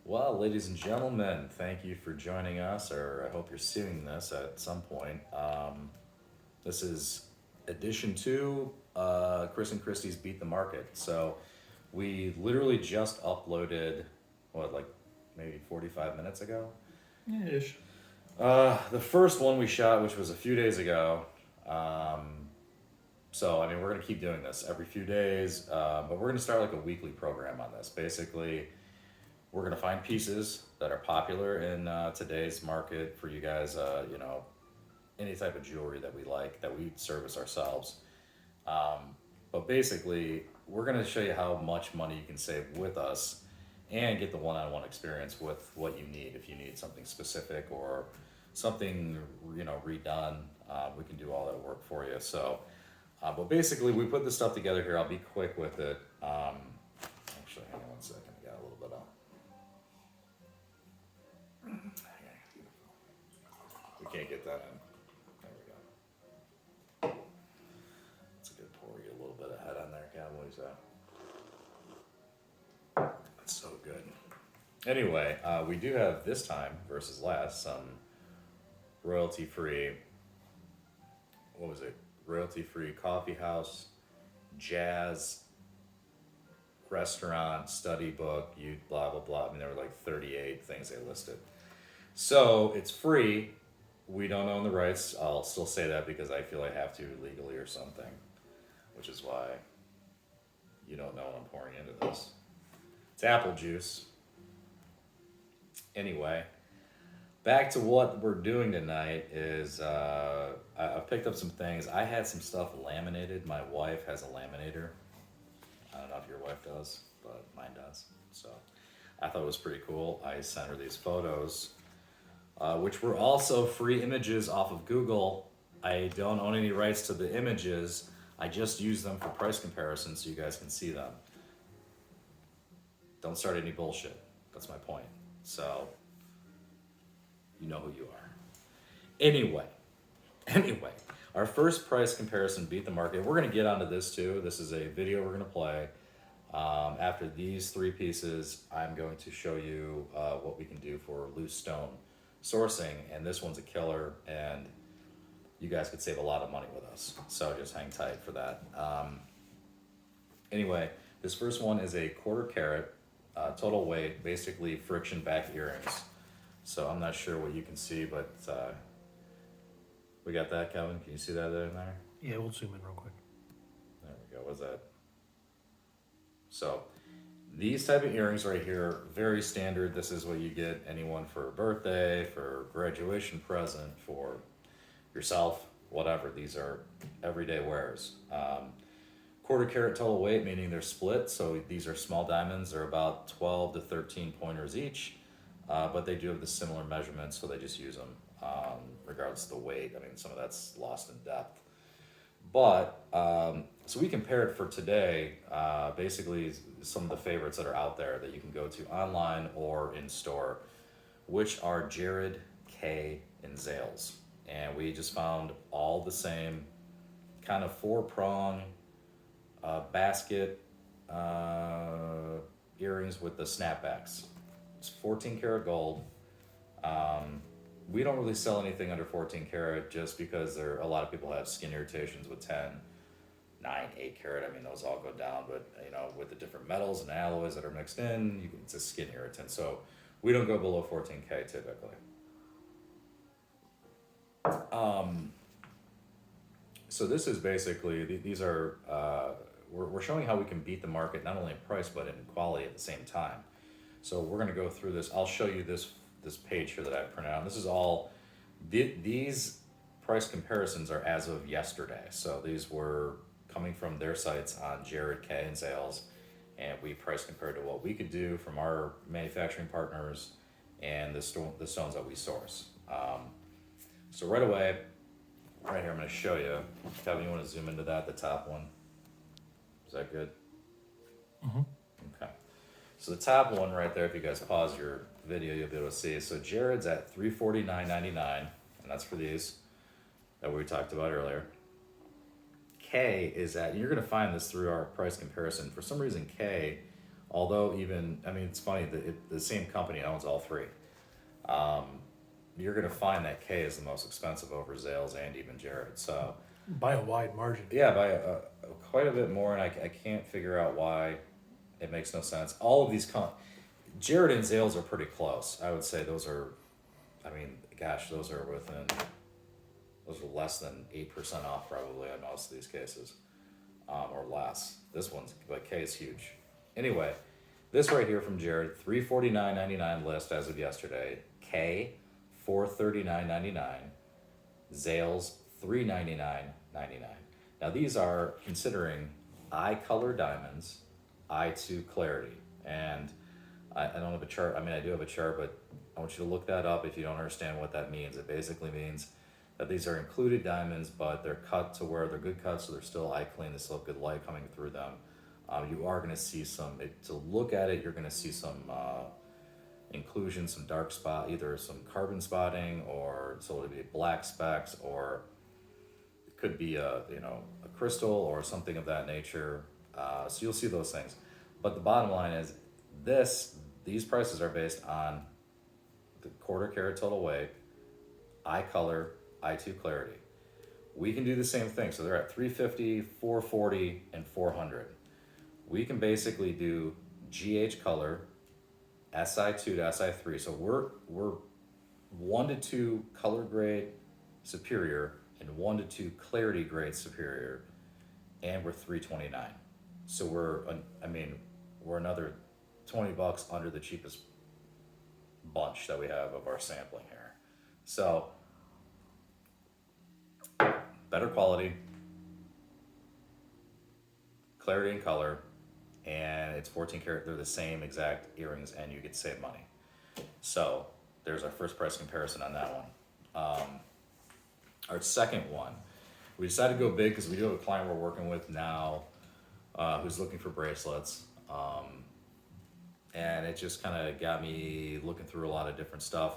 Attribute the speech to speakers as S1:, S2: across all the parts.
S1: Well, ladies and gentlemen, thank you for joining us, or I hope you're seeing this at some point. This is edition two, Chris and Christie's Beat the Market. So we literally just uploaded, what, like maybe 45 minutes ago?
S2: Yeah, ish.
S1: The first one we shot, which was a few days ago. Um, I mean, we're going to keep doing this every few days, but we're going to start like a weekly program on this. Basically, we're going to find pieces that are popular in today's market for you guys, any type of jewelry that we like, that we service ourselves. But basically, we're going to show you how much money you can save with us and get the one-on-one experience with what you need. If you need something specific or something, redone, we can do all that work for you. But basically, we put this stuff together here. I'll be quick with it. Actually, hang on one second. I got a little bit of. We can't get that in. There we go. That's a good pour. Get a little bit of head on there, Cowboys. That's so good. Anyway, we do have this time versus last some royalty-free. What was it? Royalty-free coffee house, jazz, restaurant, study book, you blah blah blah. I mean, there were like 38 things they listed. So it's free. We don't own the rights. I'll still say that because I feel I have to legally or something, which is why you don't know what I'm pouring into this. It's apple juice. Anyway, back to what we're doing tonight is I've picked up some things. I had some stuff laminated. My wife has a laminator. I don't know if your wife does, but mine does. So I thought it was pretty cool. I sent her these photos, which were also free images off of Google. I don't own any rights to the images. I just use them for price comparison so you guys can see them. Don't start any bullshit. That's my point. So you know who you are. Anyway, our first price comparison beat the market. We're going to get onto this too. This is a video we're going to play. After these three pieces, I'm going to show you what we can do for loose stone sourcing, and this one's a killer, and you guys could save a lot of money with us. So just hang tight for that. Anyway, this first one is a 1/4 carat, total weight, basically friction back earrings. So I'm not sure what you can see, but we got that, Kevin. Can you see that in there?
S2: Yeah, we'll zoom in real quick.
S1: There we go. What's that? So these type of earrings right here, very standard. This is what you get anyone for a birthday, for graduation present, for yourself, whatever. These are everyday wears. 1/4 carat total weight, meaning they're split. So these are small diamonds. They're about 12 to 13 pointers each, but they do have the similar measurements, so they just use them regardless of the weight. I mean, some of that's lost in depth. But, so we compared for today, basically some of the favorites that are out there that you can go to online or in store, which are Jared, Kay, and Zales. And we just found all the same kind of 4-prong basket earrings with the snapbacks. It's 14 karat gold. We don't really sell anything under 14 karat just because a lot of people have skin irritations with 10, 9, 8 karat. I mean, those all go down, but with the different metals and alloys that are mixed in, it's a skin irritant. So we don't go below 14K typically. So this is basically, these are, we're showing how we can beat the market, not only in price, but in quality at the same time. So we're going to go through this. I'll show you this page here that I printed out. This is all, these price comparisons are as of yesterday. So these were coming from their sites on Jared, K, and Sales, and we price compared to what we could do from our manufacturing partners and the stones that we source. So right away, right here, I'm going to show you. Kevin, you want to zoom into that, the top one? Is that good?
S2: Mm-hmm.
S1: Okay. So the top one right there, if you guys pause your video, you'll be able to see. So Jared's at $349.99, and that's for these that we talked about earlier. K is at, you're going to find this through our price comparison. For some reason, K Although even, I mean, it's funny that the same company owns all three. Um, you're gonna find that K is the most expensive over Zales and even Jared. So
S2: By a wide margin.
S1: yeah, by quite a bit more, and I can't figure out why. It makes no sense. All of these Jared and Zales are pretty close. I would say those are. I mean, gosh, those are within. Those are less than 8% off probably in most of these cases, or less. This one's, but K is huge. Anyway, this right here from Jared, $349.99 list as of yesterday. K, $439.99. Zales, $399.99. Now these are considering eye color diamonds, I2 clarity, and I don't have a chart. I mean, I do have a chart, but I want you to look that up if you don't understand what that means. It basically means that these are included diamonds, but they're cut to where they're good cuts, so they're still eye clean. They still have good light coming through them. You are going to see some, to look at it, you're going to see some inclusion, some dark spot, either some carbon spotting, or so it'll be black specks, or it could be a crystal or something of that nature. So you'll see those things. But the bottom line is these prices are based on the quarter carat total weight, eye color, I2 clarity. We can do the same thing. So they're at 350, 440, and 400. We can basically do GH color, SI2 to SI3. So we're 1 to 2 color grade superior and 1 to 2 clarity grade superior, and we're 329. So we're another $20 under the cheapest bunch that we have of our sampling here. So better quality, clarity and color, and it's 14 karat. They're the same exact earrings, and you get to save money. So there's our first price comparison on that one. Our second one, we decided to go big because we do have a client we're working with now who's looking for bracelets. And it just kind of got me looking through a lot of different stuff,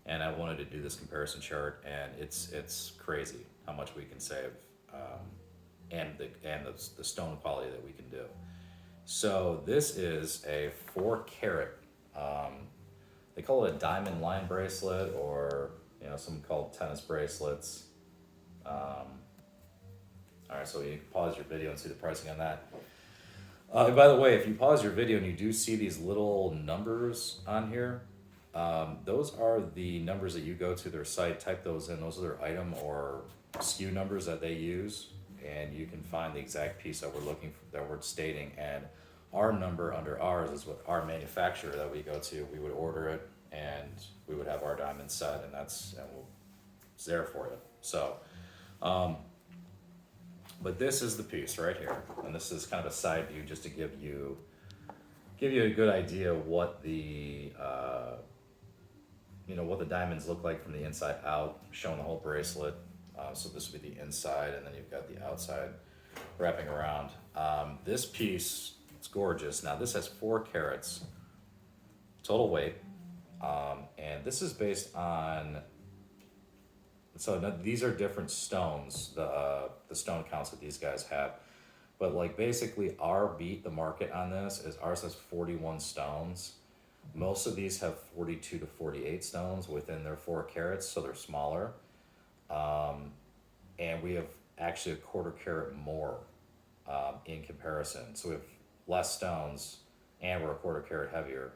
S1: and I wanted to do this comparison chart, and it's crazy how much we can save, and the stone quality that we can do. So this is a 4 carat. They call it a diamond line bracelet, or some call it tennis bracelets. All right, so you can pause your video and see the pricing on that. By the way, if you pause your video and you do see these little numbers on here, those are the numbers that you go to their site, type those in. Those are their item or SKU numbers that they use, and you can find the exact piece that that we're stating. And our number under ours is what our manufacturer that we go to. We would order it, and we would have our diamond set, and it's there for you. So. But this is the piece right here, and this is kind of a side view just to give you a good idea of what the what the diamonds look like from the inside out, showing the whole bracelet. So this would be the inside, and then you've got the outside wrapping around. This piece, it's gorgeous. Now this has 4 carats total weight, and this is based on. So these are different stones, the stone counts that these guys have. But like basically our beat the market on this is ours has 41 stones. Most of these have 42 to 48 stones within their 4 carats, so they're smaller. And we have actually a quarter carat more in comparison. So we have less stones, and we're a quarter carat heavier.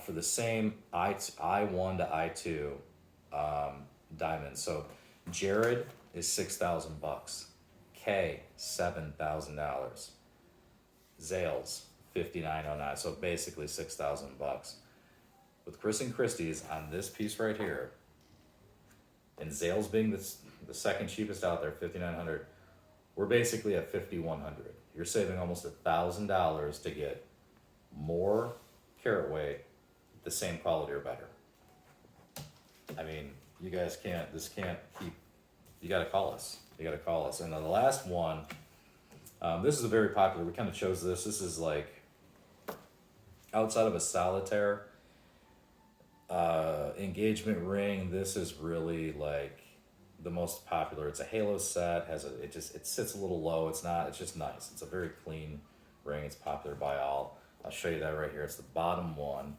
S1: For the same I1 to I2 diamonds. So Jared is $6,000. K, $7,000. Zales, $5,909. So basically $6,000. With Chris and Christie's on this piece right here, and Zales being the second cheapest out there, $5,900, we're basically at $5,100. You're saving almost $1,000 to get more carat weight, the same quality or better. I mean, you guys can't keep, you gotta call us. And then the last one, this is a very popular, we kind of chose this. This is like, outside of a solitaire engagement ring, this is really like the most popular. It's a halo set, it sits a little low. It's just nice. It's a very clean ring. It's popular by all. I'll show you that right here. It's the bottom one.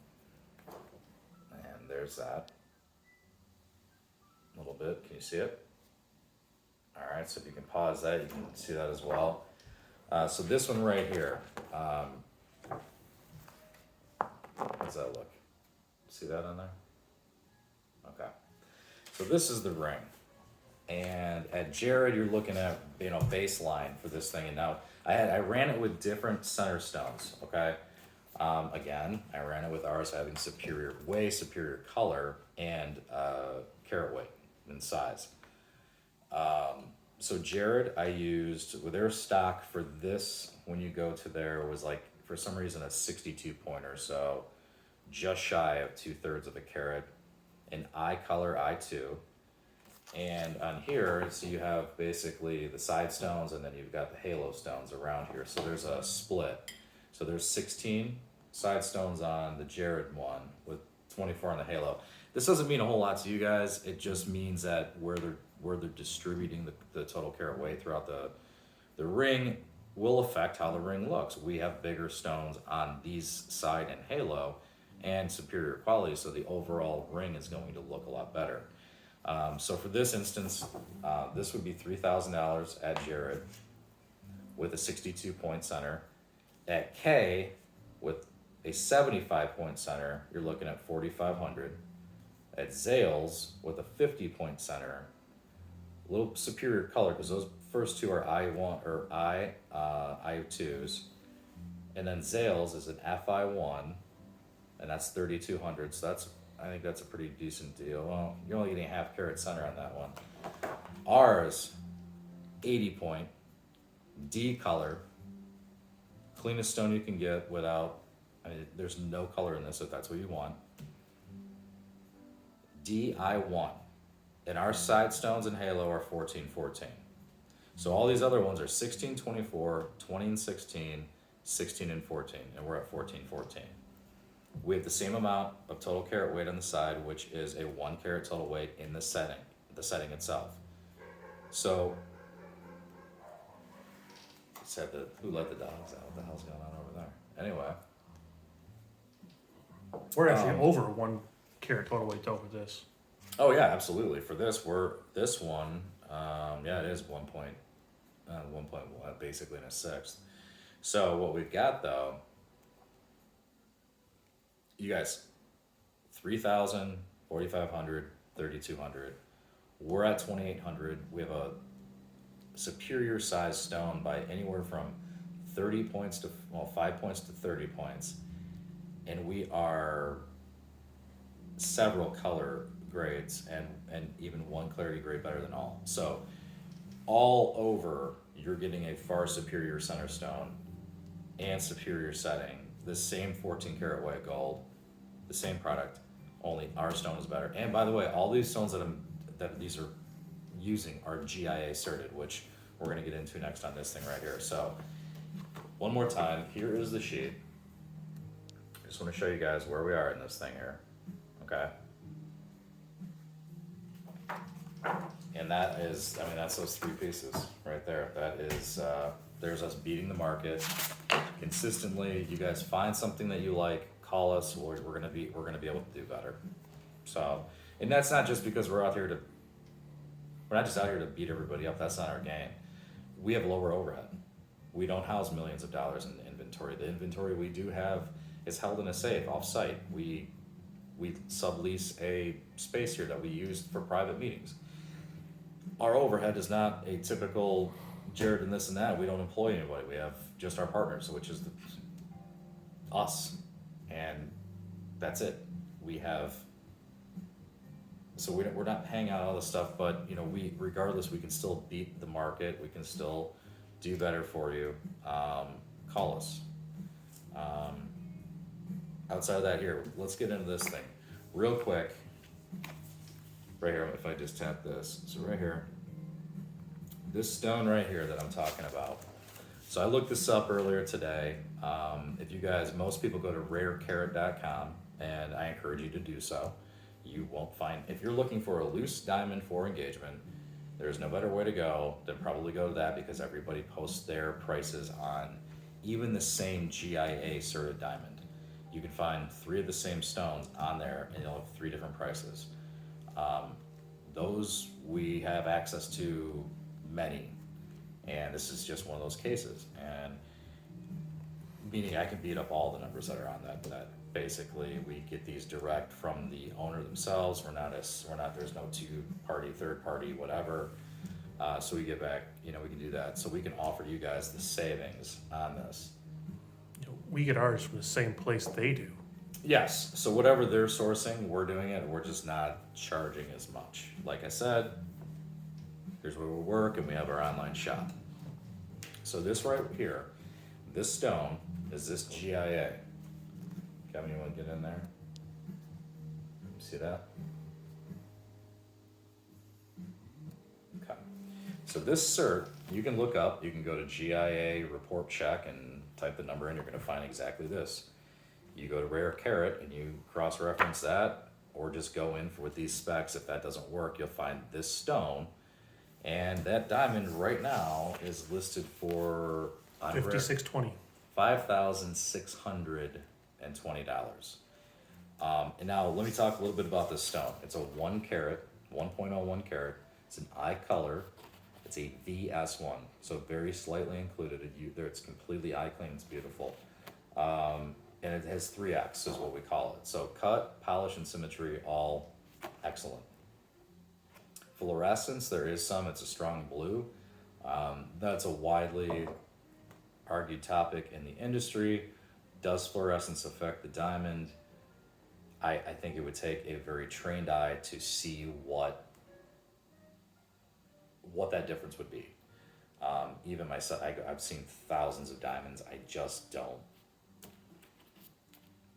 S1: And there's that. A little bit. Can you see it? All right, so if you can pause that, you can see that as well. So this one right here, how does that look? See that on there? Okay. So this is the ring. And at Jared, you're looking at, baseline for this thing. And now I ran it with different center stones, okay? Again, I ran it with ours having way superior color and carat weight and size. So Jared, I used, with their stock for this, when you go to there, was like, for some reason, a 62 pointer. So just shy of 2/3 of a carat. An eye color, I2. And on here, so you have basically the side stones and then you've got the halo stones around here. So there's a split. So there's 16 side stones on the Jared one with 24 on the halo. This doesn't mean a whole lot to you guys. It just means that where they're distributing the total carat weight throughout the ring will affect how the ring looks. We have bigger stones on these side and halo and superior quality, so the overall ring is going to look a lot better. So for this instance, this would be $3,000 at Jared with a 62 point center. At K with a 75 point center, you're looking at $4,500. At Zales with a 50 point center, a little superior color because those first two are I1 or I2s, and then Zales is an FI1, and that's 3,200. So I think that's a pretty decent deal. Well, you're only getting a half carat center on that one. Ours, 80 point, D color, cleanest stone you can get without, there's no color in this if that's what you want. DI1. And our side stones and halo are 14-14. So all these other ones are 16-24, 20 and 16, 16 and 14, and we're at 14-14. We have the same amount of total carat weight on the side, which is a 1 carat total weight in the setting itself. So, said who let the dogs out? What the hell's going on over there? Anyway.
S2: We're actually over 1 carat total weight though with this.
S1: Oh yeah, absolutely. For this, this one, it is 1.1, basically in a sixth. So what we've got though, you guys, 3,000, 4,500, 3,200. We're at 2,800. We have a superior size stone by anywhere from 30 points to 5 points to 30 points, and we are several color grades and even 1 clarity grade better than all. So all over, you're getting a far superior center stone and superior setting. The same 14 karat white gold, the same product, only our stone is better. And by the way, all these stones that these are using are GIA certed, which we're gonna get into next on this thing right here. So one more time, here is the sheet. I just wanna show you guys where we are in this thing here, okay? And that is, that's those 3 pieces right there. That is, there's us beating the market consistently. You guys find something that you like, call us. We're gonna be able to do better. So, and that's not just because we're not just out here to beat everybody up. That's not our game. We have lower overhead. We don't house millions of dollars in inventory. The inventory we do have is held in a safe off-site. We sublease a space here that we use for private meetings. Our overhead is not a typical Jared and this and that. We don't employ anybody. We have just our partners, which is us, and that's it. So we're not paying out all this stuff, but regardless, we can still beat the market. We can still do better for you. Call us. Outside of that, here, let's get into this thing real quick. Right here, if I just tap this. So right here, this stone right here that I'm talking about. So I looked this up earlier today. If you guys, most people go to rarecarat.com, and I encourage you to do so. You won't find, if you're looking for a loose diamond for engagement, there's no better way to go than probably go to that, because everybody posts their prices on even the same GIA certified diamond. You can find 3 of the same stones on there, and you'll have 3 different prices. Those we have access to many, and this is just one of those cases. And meaning I can beat up all the numbers that are on that. That basically we get these direct from the owner themselves. We're not. There's no 2-party, 3rd-party, whatever. So we get back. We can do that. So we can offer you guys the savings on this.
S2: We get ours from the same place they do.
S1: Yes. So whatever they're sourcing, we're doing it. We're just not charging as much. Like I said, here's where we work, and we have our online shop. So this right here, this stone is this GIA. Kevin, you want to get in there? See that? Okay. So this cert, you can look up. You can go to GIA report check and type the number in. You're going to find exactly this. You go to rare carat and you cross-reference that, or just go in with these specs. If that doesn't work, you'll find this stone, and that diamond right now is listed for
S2: $5,620.
S1: $5,620. And now let me talk a little bit about this stone. It's a 1 carat, 1.01 carat. It's an eye color. It's a VS1, so very slightly included. It's completely eye clean. It's beautiful. And it has 3X is what we call it. So cut, polish, and symmetry, all excellent. Fluorescence, there is some. It's a strong blue. That's a widely argued topic in the industry. Does fluorescence affect the diamond? I think it would take a very trained eye to see what that difference would be. Even myself, I've seen thousands of diamonds. I just don't.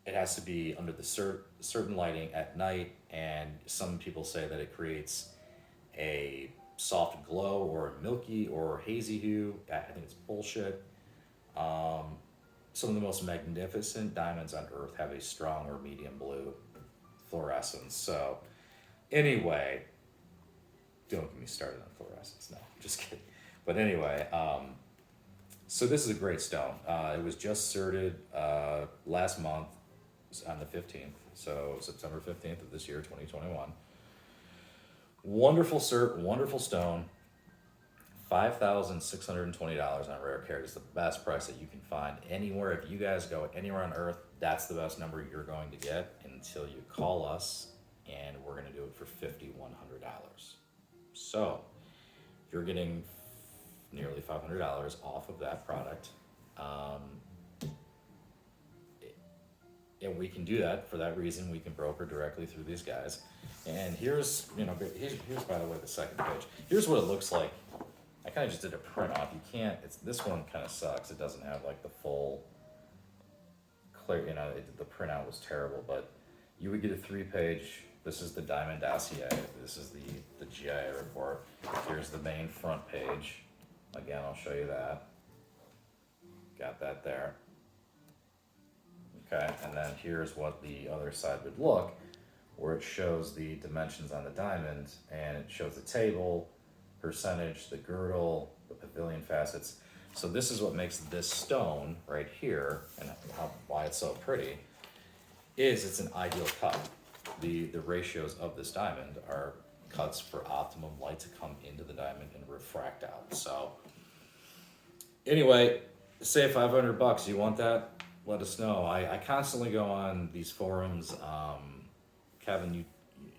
S1: It has to be under the certain lighting at night, and some people say that it creates a soft glow or a milky or hazy hue. I think it's bullshit. Some of the most magnificent diamonds on earth have a strong or medium blue fluorescence. So anyway, don't get me started on fluorescence. No, just kidding. But anyway, so this is a great stone. It was just certed last month on the 15th, so September 15th of this year, 2021. Wonderful cert, wonderful stone. $5,620 on rare carat is the best price that you can find anywhere. If you guys go anywhere on earth, that's the best number you're going to get until you call us, and we're going to do it for $5,100. So you're getting nearly $500 off of that product. And we can do that for that reason. We can broker directly through these guys. And here's by the way, the second page. Here's what it looks like. I kind of just did a print off. You can't, this one kind of sucks. It doesn't have like the full clear, the printout was terrible, but you would get a 3-page, this is the diamond dossier. This is the GIA report. Here's the main front page. Again, I'll show you that. Got that there. Okay, and then here's what the other side would look, where it shows the dimensions on the diamond, and it shows the table, percentage, the girdle, the pavilion facets. So this is what makes this stone right here, and why it's so pretty, is it's an ideal cut. The ratios of this diamond are cuts for optimum light to come into the diamond and refract out. So anyway, say $500, you want that? Let us know. I constantly go on these forums. Kevin,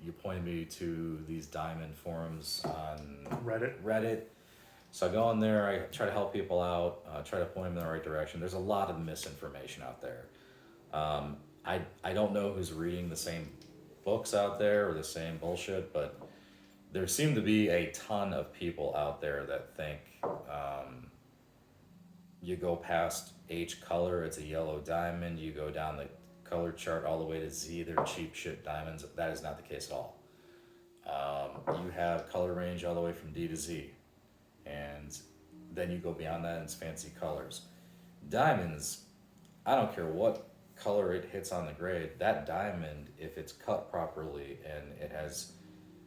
S1: you pointed me to these diamond forums on Reddit. So I go on there, I try to help people out, try to point them in the right direction. There's a lot of misinformation out there. I don't know who's reading the same books out there or the same bullshit, but there seem to be a ton of people out there that think you go past H color, it's a yellow diamond. You go down the color chart all the way to Z, they're cheap shit diamonds. That is not the case at all. You have color range all the way from D to Z, and then you go beyond that and it's fancy colors. Diamonds, I don't care what color it hits on the grade, that diamond, if it's cut properly and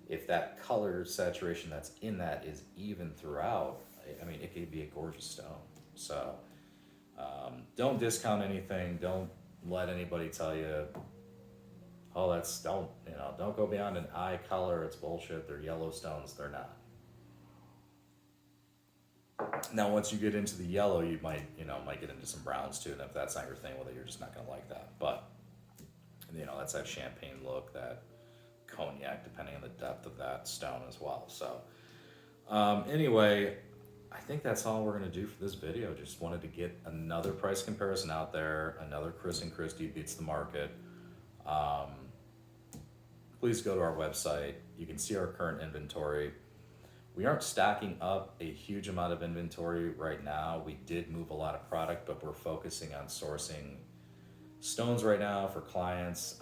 S1: if that color saturation that's in that is even throughout, I mean, it could be a gorgeous stone. So Don't discount anything. Don't let anybody tell you, oh, don't go beyond an eye color. It's bullshit. They're yellow stones. They're not. Now, once you get into the yellow, you might get into some browns too. And if that's not your thing, well, then you're just not going to like that. But, that's that champagne look, that cognac, depending on the depth of that stone as well. So, anyway, I think that's all we're going to do for this video. Just wanted to get another price comparison out there, another Chris and Christie Beats the Market. Please go to our website. You can see our current inventory. We aren't stacking up a huge amount of inventory right now. We did move a lot of product, but we're focusing on sourcing stones right now for clients,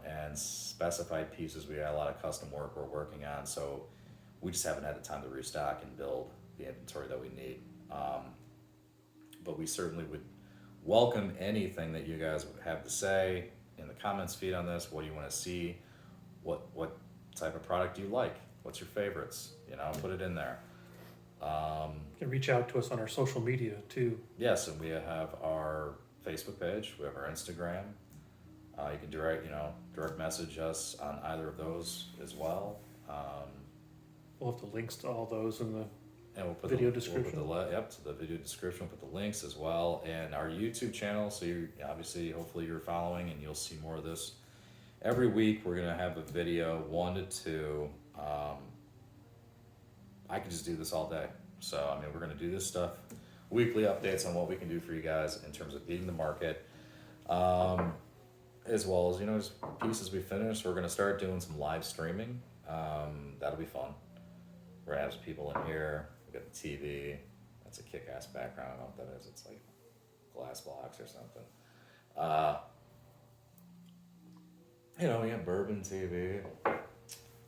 S1: and specified pieces. We got a lot of custom work we're working on, so we just haven't had the time to restock and build the inventory that we need. But we certainly would welcome anything that you guys would have to say in the comments feed on this. What do you want to see? What type of product do you like? What's your favorites? Put it in there.
S2: You can reach out to us on our social media too.
S1: Yes, and we have our Facebook page. We have our Instagram. You can direct message us on either of those as well.
S2: We'll have the links to all those in the
S1: And we'll put
S2: video
S1: to the video description. We'll put the links as well, and our YouTube channel. So hopefully you're following, and you'll see more of this every week. We're gonna have a video, 1 to 2. I could just do this all day. So we're gonna do this stuff, weekly updates on what we can do for you guys in terms of beating the market, as well as just pieces we finish. We're gonna start doing some live streaming. That'll be fun. We're gonna have some people in here. We got the TV. That's a kick-ass background. I don't know what that is. It's like glass blocks or something. We got Bourbon TV.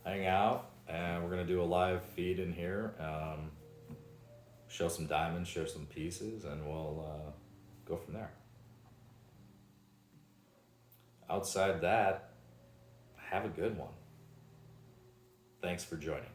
S1: Hang out, and we're gonna do a live feed in here. Show some diamonds, show some pieces, and we'll go from there. Outside that, have a good one. Thanks for joining.